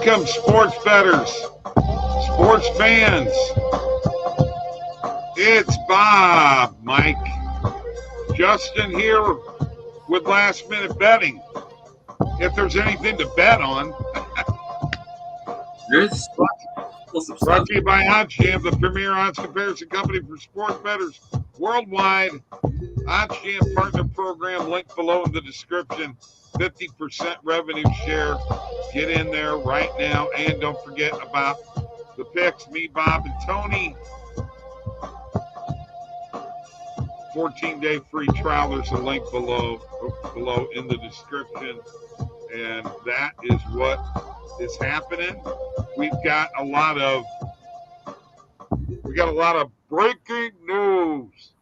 Welcome, sports bettors, sports fans. It's Bob, Mike, Justin here with last minute betting. If there's anything to bet on. There's Brought to you by OddsJam, the premier odds comparison company for sports bettors worldwide. OddsJam Partner Program, link below in the description. 50% revenue share. Get in there right now. And don't forget about the picks. Me, Bob, and Tony. 14-day free trial. There's a link below in the description. And that is what is happening. We've got a lot of breaking news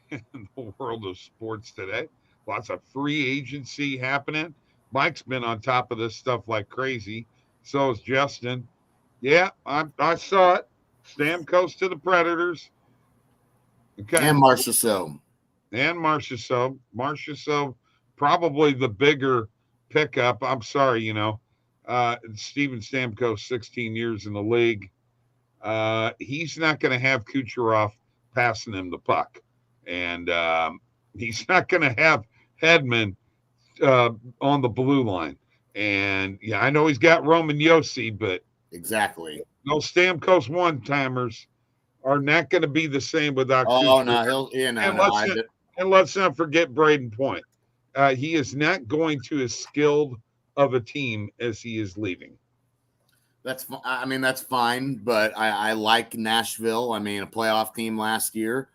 in the world of sports today. Lots of free agency happening. Mike's been on top of this stuff like crazy. So is Justin. Yeah, I saw it. Stamkos to the Predators. Okay. And Marchessault. Marchessault, probably the bigger pickup. I'm sorry, Steven Stamkos, 16 years in the league. He's not going to have Kucherov passing him the puck. And he's not going to have Hedman on the blue line. And, yeah, I know he's got Roman Josi, but exactly. Those Stamkos one-timers are not going to be the same without Kucherov. No, and let's not forget Braden Point. He is not going to as skilled of a team as he is leaving. That's fine, but I like Nashville. I mean, a playoff team last year,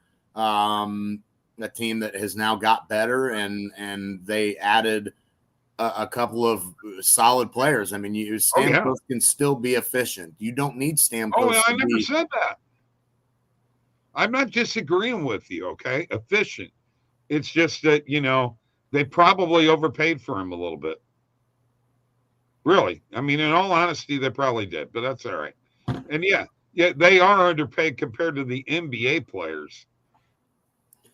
a team that has now got better, and they added a couple of solid players. I mean, Stamkos can still be efficient. You don't need Stamkos. Oh, I never said that. I'm not disagreeing with you, okay? Efficient. It's just that, they probably overpaid for him a little bit. Really. I mean, in all honesty, they probably did, but that's all right. And yeah, they are underpaid compared to the NBA players.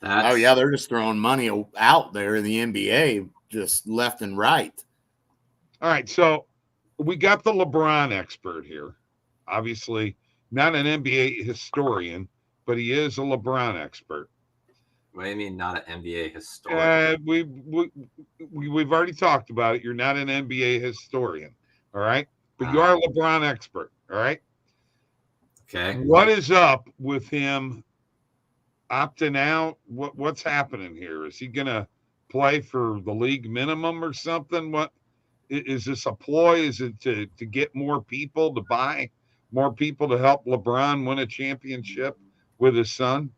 They're just throwing money out there in the NBA just left and right. All right, so we got the LeBron expert here. Obviously, not an NBA historian, but he is a LeBron expert. What do you mean, not an NBA historian? We've already talked about it. You're not an NBA historian, all right? But you are a LeBron expert, all right? Okay. What is up with him opting out? What's happening here? Is he going to play for the league minimum or something? What is this a ploy? Is it to get more people to buy, more people to help LeBron win a championship with his son?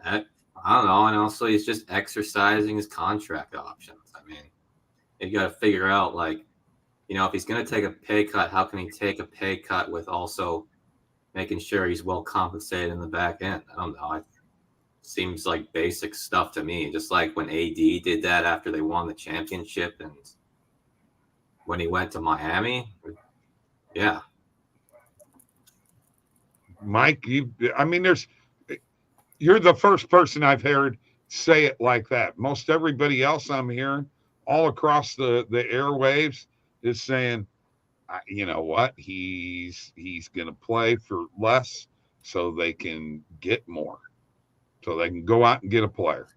I don't know. And also, he's just exercising his contract options. I mean, you got to figure out, if he's going to take a pay cut, how can he take a pay cut with also making sure he's well compensated in the back end? I don't know. It seems like basic stuff to me. Just like when AD did that after they won the championship and when he went to Miami. Yeah. Mike, you're the first person I've heard say it like that. Most everybody else I'm hearing all across the airwaves is saying, you know what, he's going to play for less so they can get more, so they can go out and get a player.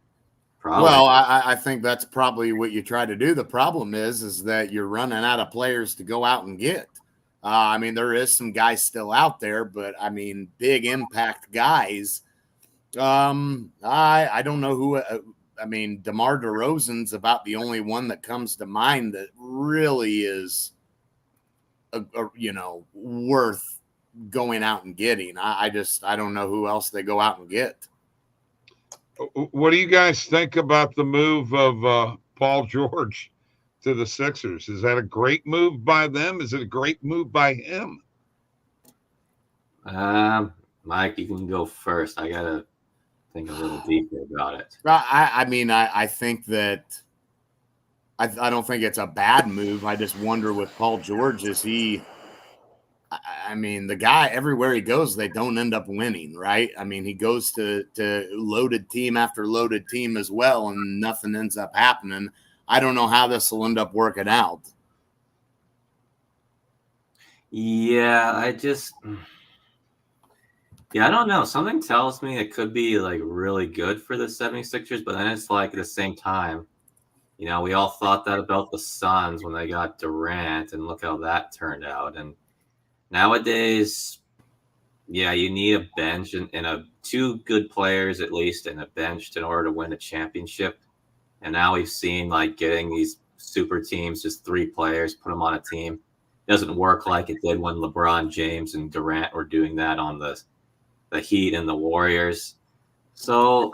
Probably. Well, I think that's probably what you try to do. The problem is that you're running out of players to go out and get. There is some guys still out there, but big impact guys. I don't know who. DeMar DeRozan's about the only one that comes to mind that really is, worth going out and getting. I don't know who else they go out and get. What do you guys think about the move of Paul George to the Sixers? Is that a great move by them? Is it a great move by him? Mike, you can go first. I gotta think a little deeper about it. I think that I don't think it's a bad move. I just wonder with Paul George, is he the guy, everywhere he goes, they don't end up winning, right? He goes to loaded team after loaded team as well, and nothing ends up happening. I don't know how this will end up working out. Yeah, I don't know. Something tells me it could be like really good for the 76ers, but then it's like at the same time, we all thought that about the Suns when they got Durant, and look how that turned out. And nowadays, yeah, you need a bench and two good players at least and a bench in order to win a championship. And now we've seen like getting these super teams, just 3 players, put them on a team. It doesn't work like it did when LeBron James and Durant were doing that on the Heat and the Warriors. So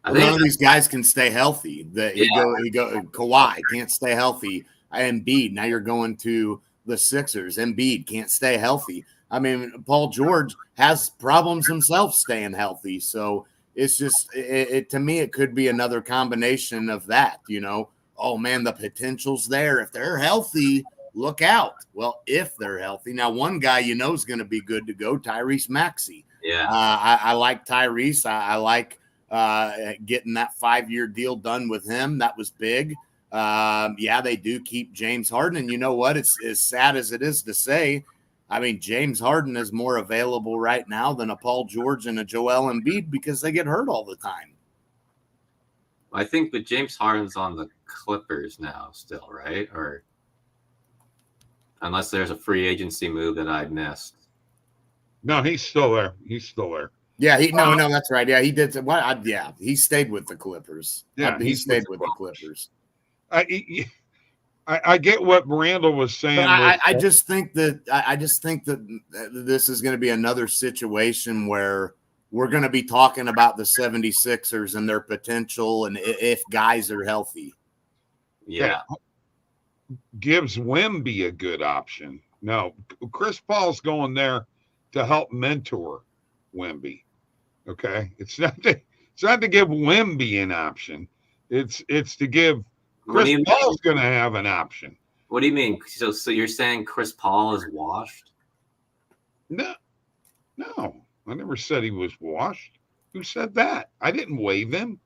I think none of these guys can stay healthy. Kawhi can't stay healthy. Embiid, now you're going to the Sixers. Embiid can't stay healthy. I mean, Paul George has problems himself staying healthy. So it's just to me, it could be another combination of that. Oh man, the potential's there. If they're healthy, look out. Well, if they're healthy. Now, one guy is going to be good to go, Tyrese Maxey. Yeah. I like Tyrese. I like getting that 5-year deal done with him. That was big. They do keep James Harden. And you know what? It's as sad as it is to say, I mean, James Harden is more available right now than a Paul George and a Joel Embiid because they get hurt all the time. I think, but James Harden's on the Clippers now still, right? Or unless there's a free agency move that I missed. No, he's still there. Yeah, no, that's right. Yeah, he did. He stayed with the Clippers. Yeah, he stayed with the Clippers. I get what Randall was saying. I just think that this is going to be another situation where we're going to be talking about the 76ers and their potential and if guys are healthy. Yeah. Gives Wemby a good option. No, Chris Paul's going there to help mentor Wemby. Okay, it's not to give Wemby an option. It's to give Chris Paul's going to have an option. What do you mean? So you're saying Chris Paul is washed? No, I never said he was washed. Who said that? I didn't waive him.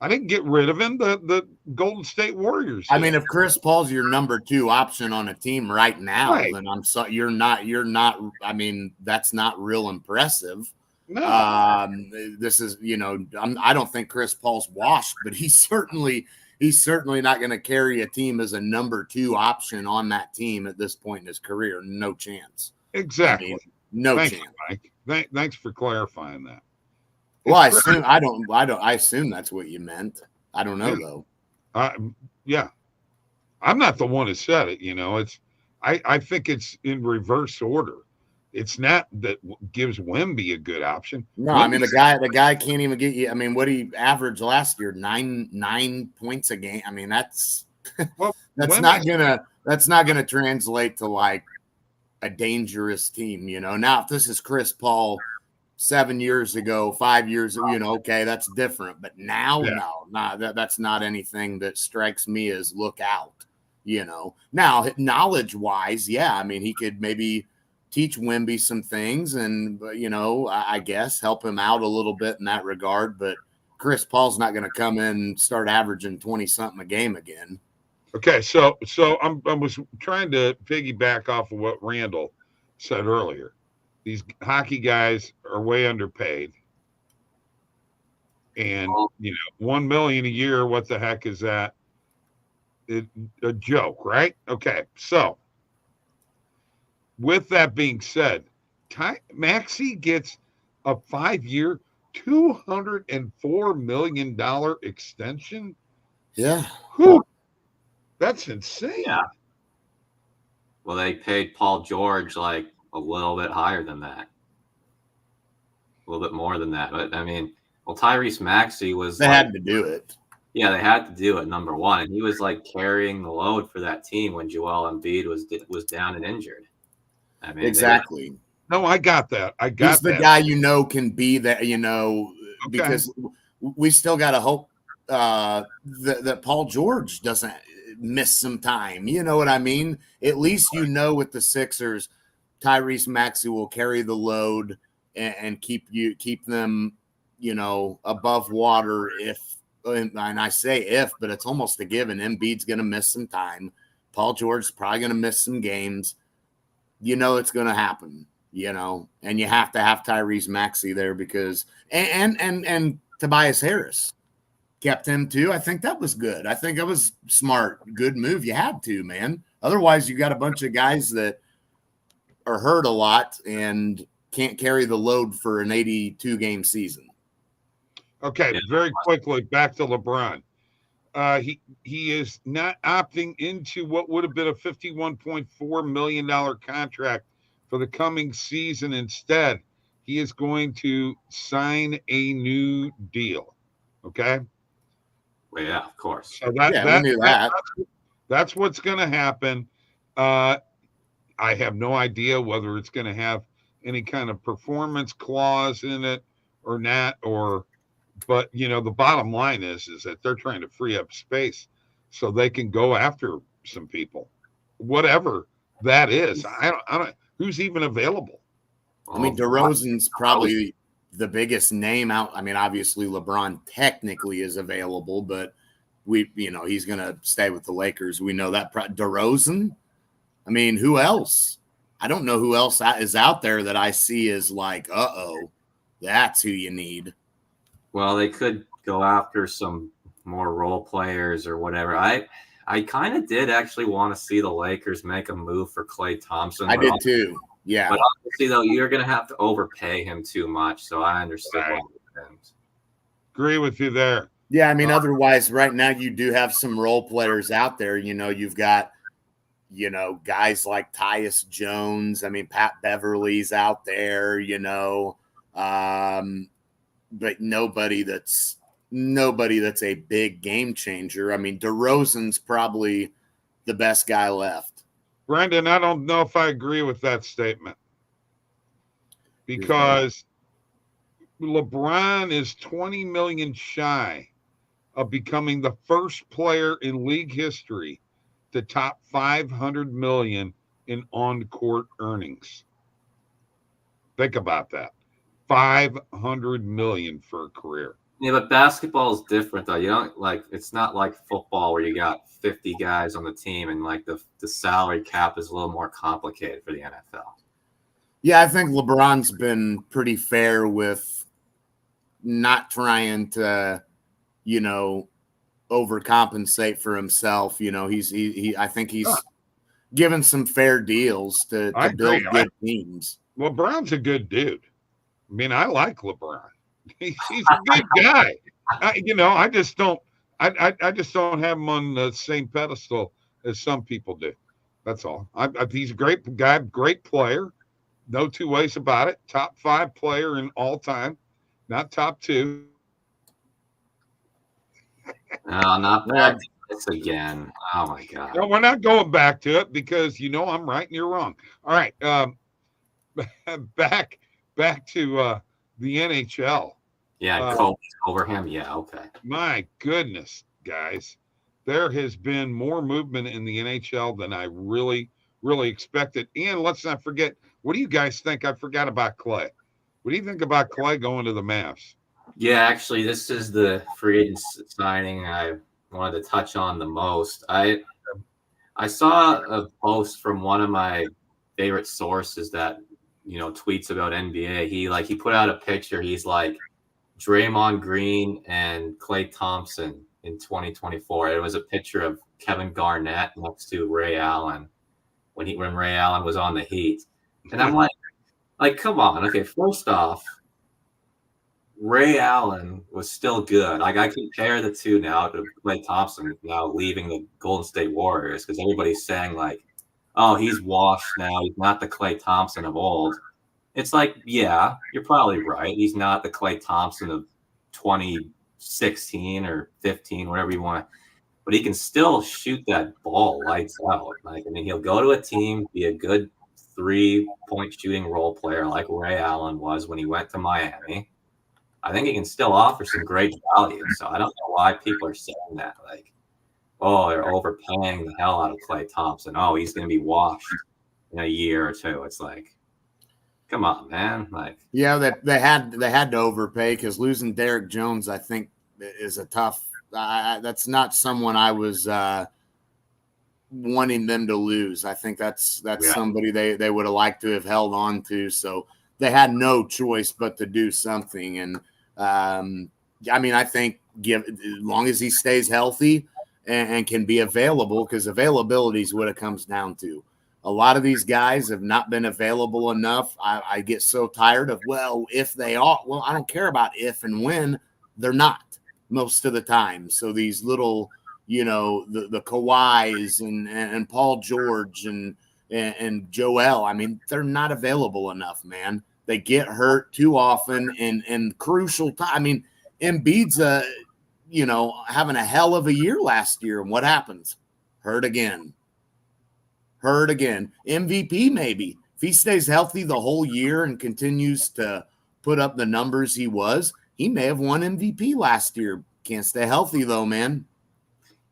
I didn't get rid of him. The Golden State Warriors did. I mean, if Chris Paul's your number 2 option on a team right now, then I'm sorry, you're not. I mean, that's not real impressive. No. This is, I don't think Chris Paul's washed, but he's certainly not going to carry a team as a number 2 option on that team at this point in his career. No chance. Exactly. I mean, no chance. Mike. Thanks for clarifying that. Well, I assume that's what you meant. I don't know though. Yeah. I'm not the one who said it. I think it's in reverse order. It's not that gives Wemby a good option. No, I mean the guy can't even get you. I mean, what he averaged last year, 9 points a game. I mean, that's not gonna translate to like a dangerous team. Now if this is Chris Paul 7 years ago, 5 years, okay, that's different. But now, that's not anything that strikes me as look out. Now knowledge wise, I mean, he could maybe teach Wemby some things and, I guess help him out a little bit in that regard. But Chris Paul's not going to come in and start averaging 20 something a game again. Okay. So I was trying to piggyback off of what Randall said earlier. These hockey guys are way underpaid. And, $1 million a year, what the heck is that? A joke, right? Okay. So with that being said, Maxey gets a 5-year, $204 million extension. Yeah. Whew. That's insane. Yeah. Well, they paid Paul George like a little bit higher than that. A little bit more than that. But I mean, Tyrese Maxey was. They had to do it. Yeah, they had to do it, number one. And he was like carrying the load for that team when Joel Embiid was down and injured. I mean, exactly. No, I got that. He's the guy can be that, because we still got to hope that Paul George doesn't miss some time. You know what I mean? At least with the Sixers, Tyrese Maxey will carry the load and keep them, above water and I say if, but it's almost a given. Embiid's going to miss some time. Paul George's probably going to miss some games. you know it's going to happen, and you have to have Tyrese Maxey there because and Tobias Harris kept him too. I think that was good. I think that was smart, good move. You had to, man. Otherwise, you got a bunch of guys that are hurt a lot and can't carry the load for an 82-game season. Okay, very quickly, back to LeBron. He is not opting into what would have been a $51.4 million contract for the coming season. Instead, he is going to sign a new deal. Okay? Well, yeah, of course. So we knew that. That's what's going to happen. I have no idea whether it's going to have any kind of performance clause in it or not, but the bottom line is that they're trying to free up space so they can go after some people, whatever that is. I don't who's even available. I mean, DeRozan's probably the biggest name out. I mean, obviously LeBron technically is available, but he's going to stay with the Lakers. We know that. DeRozan. I mean, who else? I don't know who else is out there that I see as like, that's who you need. Well, they could go after some more role players or whatever. I kind of did actually want to see the Lakers make a move for Klay Thompson. I did too. Yeah. But obviously, though, you're going to have to overpay him too much. So I understood. Right. Agree with you there. Yeah, I mean, otherwise, right now you do have some role players out there. You've got, guys like Tyus Jones. I mean, Pat Beverly's out there. But nobody that's a big game changer. I mean, DeRozan's probably the best guy left. Brendan, I don't know if I agree with that statement because LeBron is 20 million shy of becoming the first player in league history to top 500 million in on-court earnings. Think about that. 500 million for a career. Yeah, but basketball is different though. You don't it's not like football where you got 50 guys on the team and like the salary cap is a little more complicated for the NFL. Yeah, I think LeBron's been pretty fair with not trying to, overcompensate for himself. I think he's given some fair deals to build good teams. LeBron's a good dude. I mean, I like LeBron. He's a good guy. I just don't have him on the same pedestal as some people do. That's all. He's a great guy, great player. No two ways about it. Top 5 player in all time, not top 2. No, not back to this again. Oh my God. No, we're not going back to it because I'm right and you're wrong. All right. Back to the NHL. Yeah, Kobe over him. Yeah, okay. My goodness, guys. There has been more movement in the NHL than I really, really expected. And let's not forget, what do you guys think? I forgot about Clay. What do you think about Clay going to the Mavs? Yeah, actually, this is the free agent signing I wanted to touch on the most. I saw a post from one of my favorite sources that tweets about NBA. He put out a picture. He's like Draymond Green and Klay Thompson in 2024. It was a picture of Kevin Garnett next to Ray Allen when Ray Allen was on the Heat. And I'm like, come on. Okay, first off, Ray Allen was still good. I compare the two now to Klay Thompson now leaving the Golden State Warriors because everybody's saying oh, he's washed now. He's not the Klay Thompson of old. It's like, yeah, you're probably right. He's not the Klay Thompson of 2016 or 15, whatever you want. But he can still shoot that ball lights out. He'll go to a team, be a good 3-point shooting role player like Ray Allen was when he went to Miami. I think he can still offer some great value. So I don't know why people are saying that. They're overpaying the hell out of Klay Thompson. Oh, he's going to be washed in a year or two. It's like, come on, man. Yeah, they had to overpay because losing Derek Jones, I think, is a tough. That's not someone I was wanting them to lose. I think that's somebody they would have liked to have held on to. So they had no choice but to do something. And I mean, I think as long as he stays healthy and can be available, because availability is what it comes down to. A lot of these guys have not been available enough. I get so tired of, well, if they are, well, I don't care about if and when. They're not most of the time. So these little, the Kawhis and Paul George and Joel, I mean, they're not available enough, man. They get hurt too often in crucial time. I mean, Embiid's having a hell of a year last year. And what happens? Hurt again. MVP maybe. If he stays healthy the whole year and continues to put up the numbers he may have won MVP last year. Can't stay healthy though, man.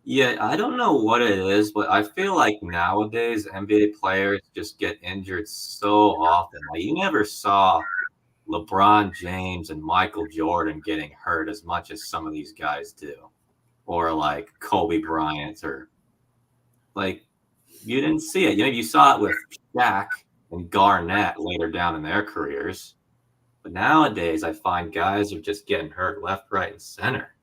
Yeah, I don't know what it is, but I feel like nowadays NBA players just get injured so often. Like you never saw LeBron James and Michael Jordan getting hurt as much as some of these guys do, or like Kobe Bryant, or like you didn't see it. You saw it with Shaq and Garnett later down in their careers, but nowadays I find guys are just getting hurt left, right, and center.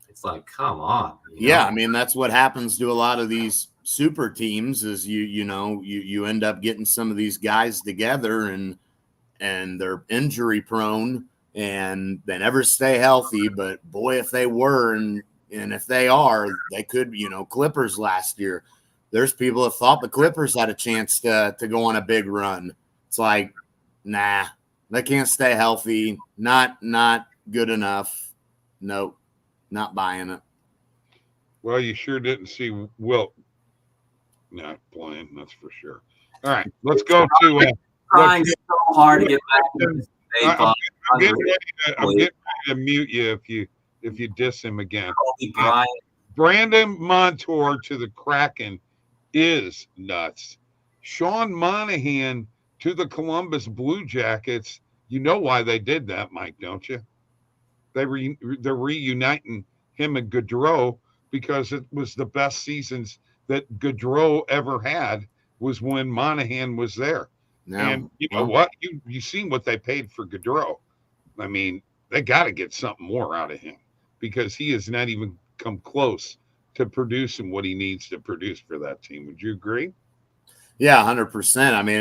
It's like, come on. Yeah, I mean that's what happens to a lot of these super teams. Is you end up getting some of these guys together and they're injury prone and they never stay healthy. But boy, if they were and if they are, they could. Clippers last year. There's people that thought the Clippers had a chance to go on a big run. It's like, nah, they can't stay healthy. Not good enough. Nope, not buying it. Well, you sure didn't see Wilt not playing, that's for sure. All right, let's go to trying so hard to get back. I'm getting ready to mute you if you diss him again. Brandon Montour to the Kraken is nuts. Sean Monahan to the Columbus Blue Jackets. You know why they did that, Mike, don't you? They're reuniting him and Gaudreau because it was the best seasons that Gaudreau ever had was when Monahan was there. And you know what? You seen what they paid for Gaudreau. I mean, they got to get something more out of him because he has not even come close to producing what he needs to produce for that team. Would you agree? Yeah, 100%. I mean,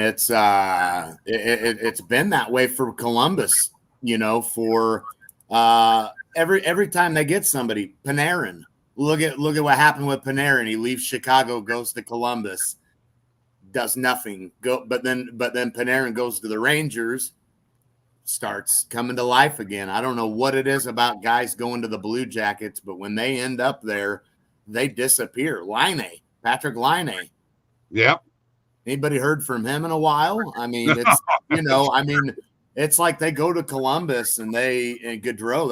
it's been that way for Columbus, for every time they get somebody. Panarin. Look at what happened with Panarin. He leaves Chicago, goes to Columbus, does nothing. But then Panarin goes to the Rangers, starts coming to life again. I don't know what it is about guys going to the Blue Jackets, but when they end up there, they disappear. Patrick Laine. Yep. Anybody heard from him in a while? I mean, it's it's like they go to Columbus and Gaudreau.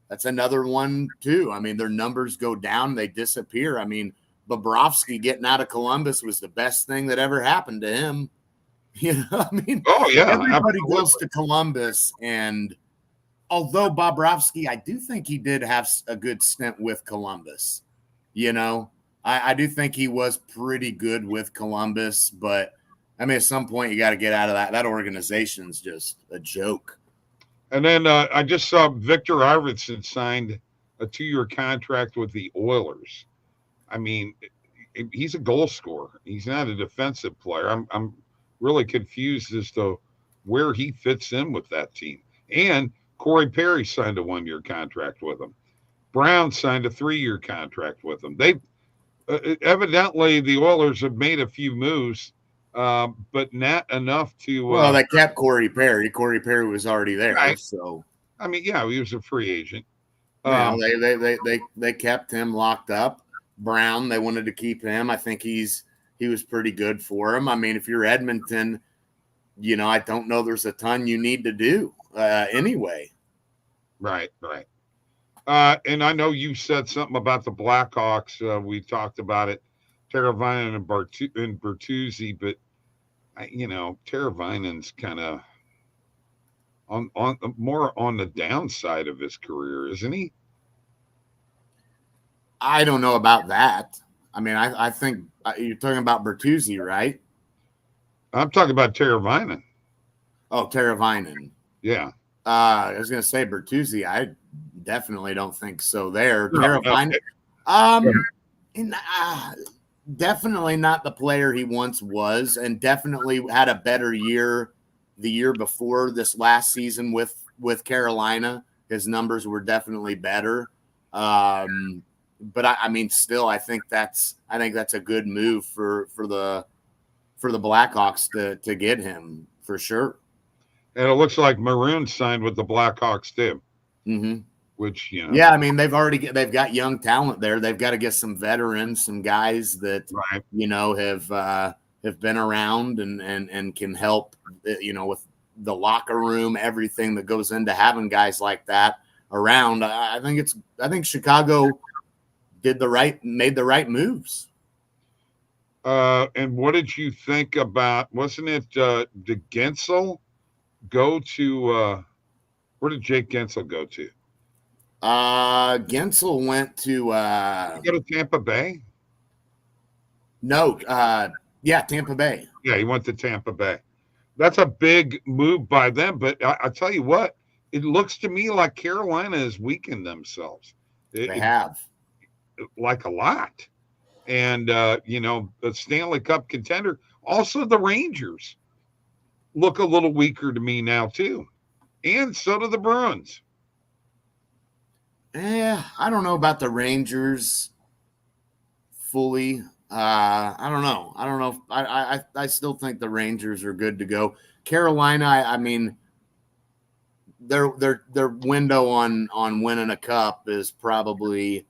That's another one too. I mean, their numbers go down, they disappear. I mean, Bobrovsky getting out of Columbus was the best thing that ever happened to him. I mean, oh yeah, everybody absolutely. Goes to Columbus, and although Bobrovsky, I do think he did have a good stint with Columbus. I do think he was pretty good with Columbus, but I mean, at some point you got to get out of that. That organization's just a joke. And then I just saw Victor Arvidsson signed a 2-year contract with the Oilers. I mean, he's a goal scorer. He's not a defensive player. I'm really confused as to where he fits in with that team. And Corey Perry signed a 1-year contract with him. Brown signed a 3-year contract with him. They evidently the Oilers have made a few moves, but not enough to. Well, they kept Corey Perry. Corey Perry was already there, right? So I mean, yeah, he was a free agent. They kept him locked up. Brown, they wanted to keep him. I think he was pretty good for him. I mean, if you're Edmonton, I don't know there's a ton you need to do anyway. Right. And I know you said something about the Blackhawks. We talked about it, Teravainen and Bertuzzi, but Teravainen's kind of on more on the downside of his career, isn't he? I don't know about that. I mean, I think you're talking about Bertuzzi, right? I'm talking about Teravainen. Oh, Teravainen. Yeah. I was going to say Bertuzzi. I definitely don't think so there. No, Teravainen. okay. Definitely not the player he once was, and definitely had a better year the year before this last season with Carolina. His numbers were definitely better. But I mean, still, I think that's a good move for the Blackhawks to get him for sure. And it looks like Maroon signed with the Blackhawks too. Mm-hmm. Which, you know. Yeah, I mean, they've got young talent there. They've got to get some veterans, some guys that Right. you know have been around and can help, you know, with the locker room, everything that goes into having guys like that around. I think Chicago made the right moves. And what did you think about? Wasn't it did Gensel go to? Where did Jake Gensel go to? Gensel went to Did he go to Tampa Bay? No, yeah, Tampa Bay. Yeah, he went to Tampa Bay. That's a big move by them. But I tell you what, it looks to me like Carolina has weakened themselves. They have. Like a lot. And, you know, the Stanley Cup contender. Also, the Rangers look a little weaker to me now, too. And so do the Bruins. Yeah, I don't know about the Rangers fully. I don't know. I still think the Rangers are good to go. Carolina, I mean, their window on winning a cup is probably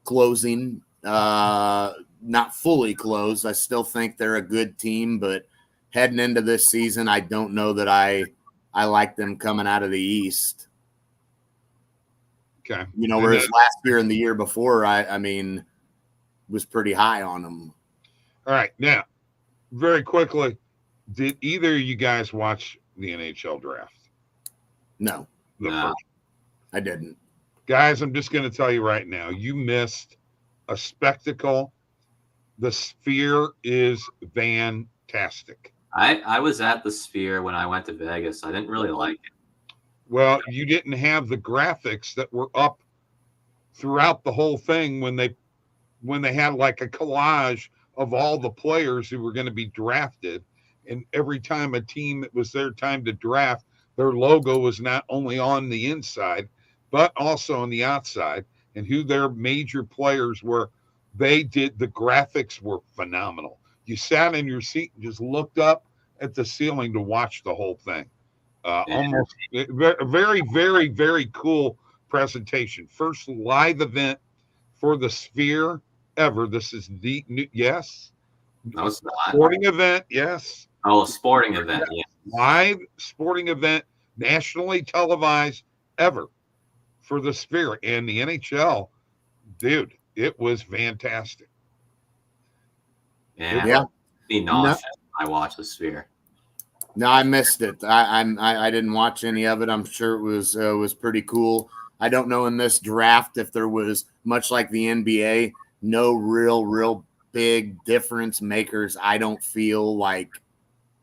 closing. Not fully closed. I still think they're a good team, but heading into this season, I don't know that I like them coming out of the East. Okay. You know, whereas last year and the year before, I mean, was pretty high on them. All right. Now, very quickly, did either of you guys watch the NHL draft? No. No. I didn't. Guys, I'm just going to tell you right now, you missed a spectacle. The Sphere is fantastic. I was at the Sphere when I went to Vegas. I didn't really like it. Well, you didn't have the graphics that were up throughout the whole thing when they had like a collage of all the players who were going to be drafted. And every time a team, it was their time to draft, their logo was not only on the inside, but also on the outside, and who their major players were. The graphics were phenomenal. You sat in your seat and just looked up at the ceiling to watch the whole thing. Almost very, very, very cool presentation. First live event for the Sphere ever. This is the new, yes. No, it's not. Sporting event, yes. Oh, a sporting event, yeah. Live sporting event, nationally televised ever for the Sphere. And the NHL, dude, it was fantastic. Yeah. Be nauseous. I watched the Sphere. No, I missed it. I didn't watch any of it. I'm sure it was pretty cool. I don't know in this draft if there was, much like the NBA, no real big difference makers. I don't feel like,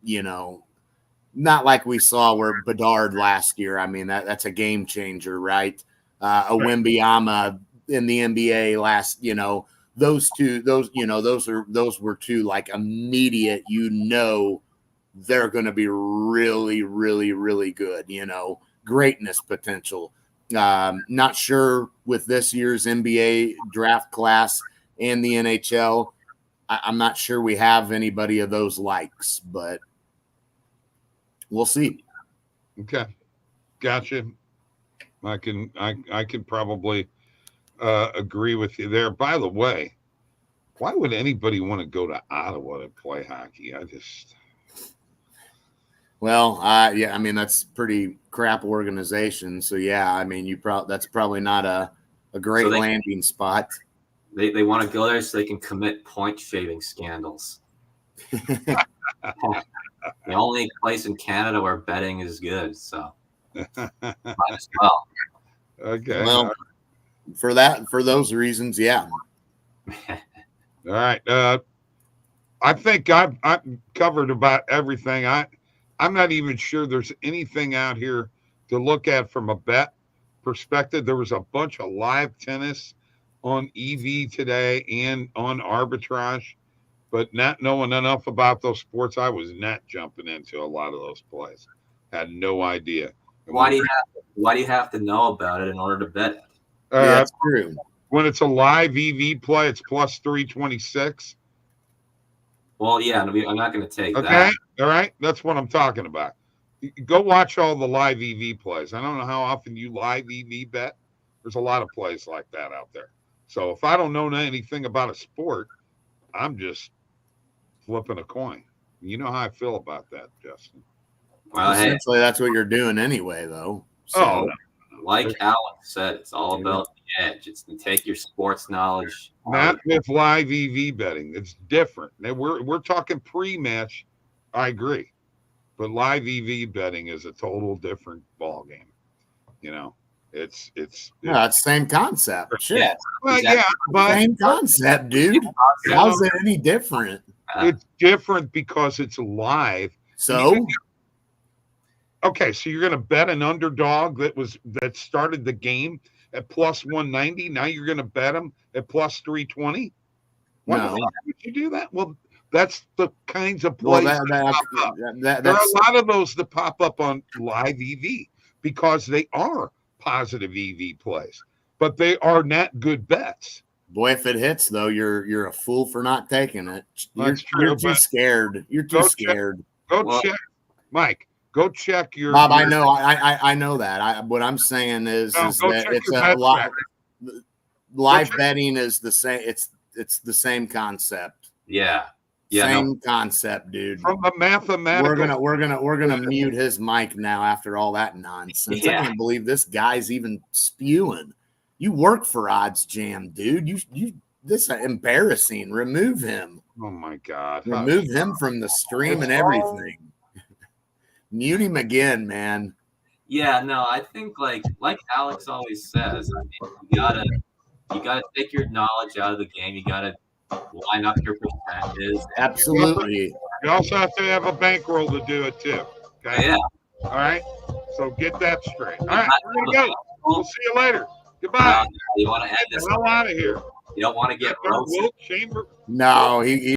you know, not like we saw where Bedard last year. I mean, that's a game changer, right? A Wembanyama in the NBA last, you know, those were two like immediate, you know, they're going to be really, really, really good, you know, greatness potential. Not sure with this year's NBA draft class and the NHL. I'm not sure we have anybody of those likes, but we'll see. Okay. Gotcha. I can probably agree with you there. By the way, why would anybody want to go to Ottawa to play hockey? Well, yeah, I mean, that's pretty crap organization. So, yeah, I mean, that's probably not a great landing spot. They want to go there so they can commit point shaving scandals. The only place in Canada where betting is good, so might as well. Okay. Well, for those reasons, yeah. All right. I think I've covered about everything. I'm not even sure there's anything out here to look at from a bet perspective. There was a bunch of live tennis on EV today and on arbitrage, but not knowing enough about those sports, I was not jumping into a lot of those plays. Had no idea. Why do you have to know about it in order to bet it? Yeah, that's true. When it's a live EV play, it's plus 326. Well, yeah, I'm not going to take Okay. that. All right. That's what I'm talking about. Go watch all the live EV plays. I don't know how often you live EV bet. There's a lot of plays like that out there. So if I don't know anything about a sport, I'm just flipping a coin. You know how I feel about that, Justin. Well, Essentially, that's what you're doing anyway, though. So, like Alex said, it's all about the edge. It's to take your sports knowledge. Not with live EV betting. It's different. Now, we're talking pre-match. I agree. But live EV betting is a total different ball game. You know, it's same concept. Shit. Yeah, well, exactly. yeah, but Same concept, dude. How's it any different? it's different because it's live. So, Okay, so you're going to bet an underdog that started the game at plus 190. Now you're going to bet them at plus 320. Why No. the fuck would you do that? Well, that's the kinds of well, plays. There are a lot of those that pop up on live EV because they are positive EV plays, but they are not good bets. boy, if it hits though, you're a fool for not taking it. That's true, You're too but scared. You're too scared. Go check, Mike. Go check your Bob. I know. I know that. What I'm saying is go that check it's your a bet lot. tracker. Live betting is the same. It's the same concept. Yeah. Same concept, dude. From the mathematical. We're gonna mute his mic now after all that nonsense. I can't believe this guy's even spewing. You work for OddsJam, dude. You this is embarrassing. Remove him. Oh my God. Remove him from the stream and everything. Mute him again, man. Yeah, no, I think like Alex always says, I mean, you gotta take your knowledge out of the game. You gotta line up your percentages. Absolutely. You also have to have a bankroll to do it too. Okay. Yeah. All right. So get that straight. All right. We're gonna go. We'll see you later. Goodbye. You want to end Get this? the hell out of here. You don't want to get roasted. Wilt Chamber. No, he